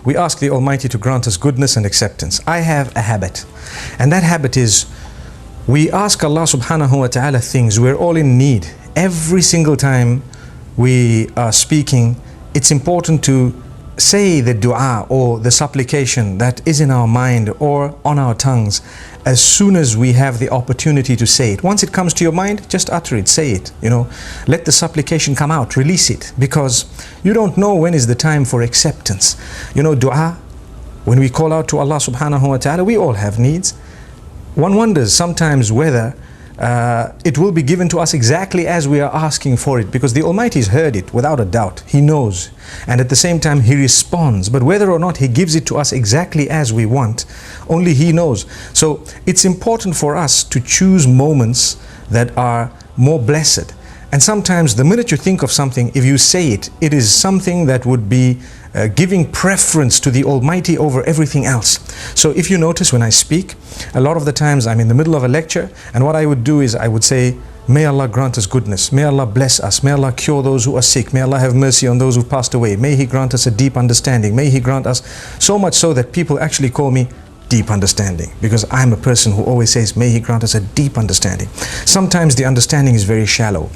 we ask the Almighty to grant us goodness and acceptance. I have a habit, and that habit is we ask Allah subhanahu wa ta'ala things we're all in need. Every single time we are speaking, it's important to say the dua or the supplication that is in our mind or on our tongues as soon as we have the opportunity to say it. Once it comes to your mind, just utter it, say it, let the supplication come out, release it, because you don't know when is the time for acceptance. Dua, when we call out to Allah subhanahu wa ta'ala, we all have needs. One wonders sometimes whether it will be given to us exactly as we are asking for it, because the Almighty has heard it without a doubt. He knows, and at the same time He responds, but whether or not He gives it to us exactly as we want, only He knows. So it's important for us to choose moments that are more blessed. And sometimes the minute you think of something, if you say it, it is something that would be giving preference to the Almighty over everything else. So if you notice when I speak, a lot of the times I'm in the middle of a lecture, and what I would do is I would say, may Allah grant us goodness, may Allah bless us, may Allah cure those who are sick, may Allah have mercy on those who passed away, may He grant us a deep understanding, may He grant us, so much so that people actually call me deep understanding, because I'm a person who always says, may He grant us a deep understanding. Sometimes the understanding is very shallow.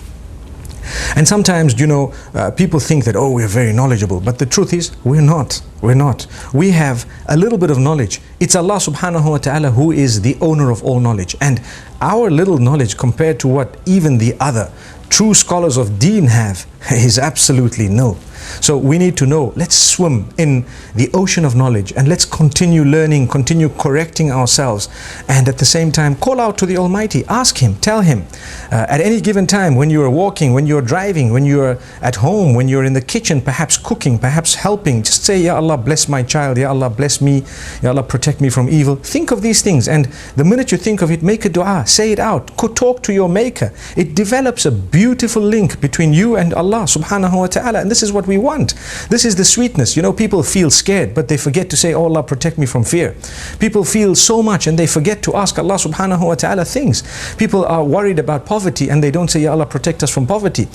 And sometimes, people think that, we're very knowledgeable. But the truth is, we're not. We're not. We have a little bit of knowledge. It's Allah subhanahu wa ta'ala who is the owner of all knowledge. And our little knowledge compared to what even the other true scholars of deen have is absolutely no. So we need to know, let's swim in the ocean of knowledge and let's continue learning, continue correcting ourselves, and at the same time call out to the Almighty, ask Him, tell Him. At any given time, when you are walking, when you are driving, when you are at home, when you're in the kitchen, perhaps cooking, perhaps helping, just say, Ya Allah bless my child, Ya Allah bless me, Ya Allah protect me from evil. Think of these things, and the minute you think of it, make a dua, say it out, talk to your Maker. It develops a beautiful link between you and Allah subhanahu wa ta'ala, and this is what we want. This is the sweetness. People feel scared, but they forget to say, oh Allah protect me from fear. People feel so much and they forget to ask Allah subhanahu wa ta'ala things. People are worried about poverty and they don't say, Ya Allah protect us from poverty.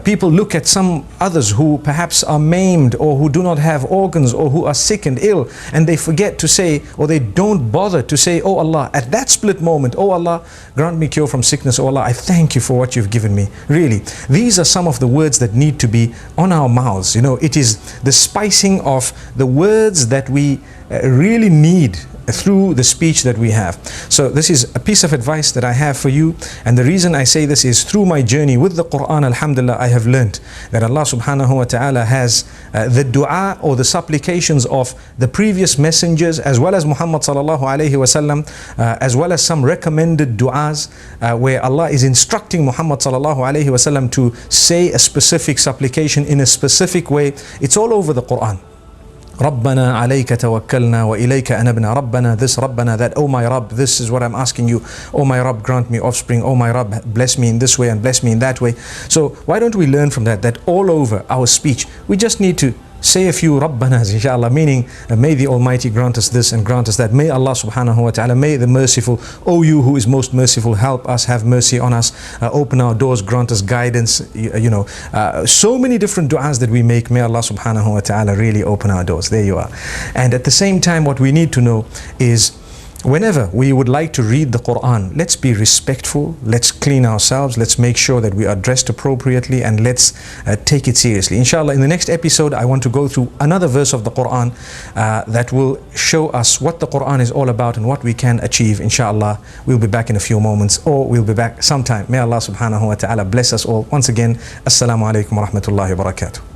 People look at some others who perhaps are maimed or who do not have organs or who are sick and ill, and they forget to say, or they don't bother to say, oh Allah, at that split moment, oh Allah grant me cure from sickness, oh Allah I thank you for what you've given me. Really, these are some of the words that need to be on our mouths. It is the spicing of the words that we really need through the speech that we have. So this is a piece of advice that I have for you, and the reason I say this is through my journey with the Quran, alhamdulillah, I have learned that Allah subhanahu wa ta'ala has the dua or the supplications of the previous messengers as well as Muhammad sallallahu alayhi wasallam, as well as some recommended duas where Allah is instructing Muhammad sallallahu alayhi wasallam to say a specific supplication in a specific way. It's all over the Quran. رَبَّنَا عَلَيْكَ تَوَكَّلْنَا وَإِلَيْكَ أَنَبْنَا رَبَّنَا this, رَبَّنَا that, oh my Rabb, this is what I'm asking you, oh my Rabb, grant me offspring, oh my Rabb, bless me in this way and bless me in that way. So why don't we learn from that all over our speech we just need to say a few Rabbanas, inshallah, meaning may the Almighty grant us this and grant us that. May Allah subhanahu wa ta'ala, may the merciful, oh you who is most merciful, help us, have mercy on us, open our doors, grant us guidance. So many different du'as that we make. May Allah subhanahu wa ta'ala really open our doors. There you are. And at the same time, what we need to know is, whenever we would like to read the Quran, let's be respectful, let's clean ourselves, let's make sure that we are dressed appropriately, and let's take it seriously. Inshallah, in the next episode, I want to go through another verse of the Quran that will show us what the Quran is all about and what we can achieve. Inshallah, we'll be back in a few moments, or we'll be back sometime. May Allah subhanahu wa ta'ala bless us all. Once again, Assalamu alaikum wa rahmatullahi wa barakatuh.